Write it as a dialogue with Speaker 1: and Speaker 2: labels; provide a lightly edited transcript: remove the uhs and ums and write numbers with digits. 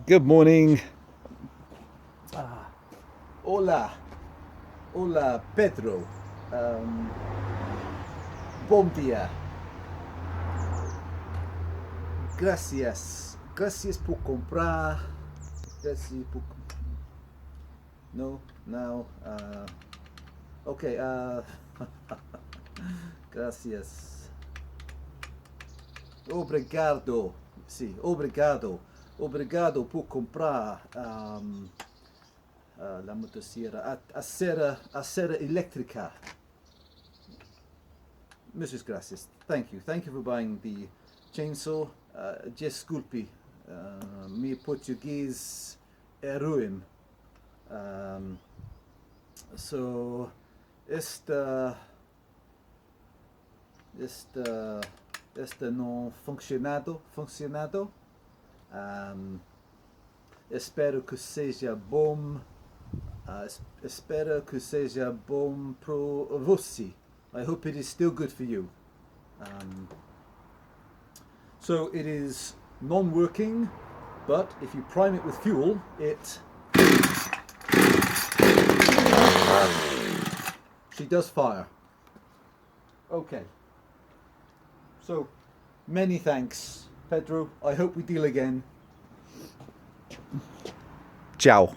Speaker 1: Good morning. Hola. Hola, Pedro. Bom dia. Gracias. Gracias por comprar. Gracias por... No, now. Okay. Gracias. Obrigado. Sim, obrigado. Obrigado por comprar la motosierra, a cera eléctrica. Muchas gracias. Thank you. Thank you for buying the chainsaw. Desculpe, mi português é ruim. So, esta não funcionado. Espero que seja bom. Espero que seja bom para você. I hope it is still good for you. So it is non-working, but if you prime it with fuel, she does fire. Okay. So, many thanks, Pedro. I hope we deal again. Ciao.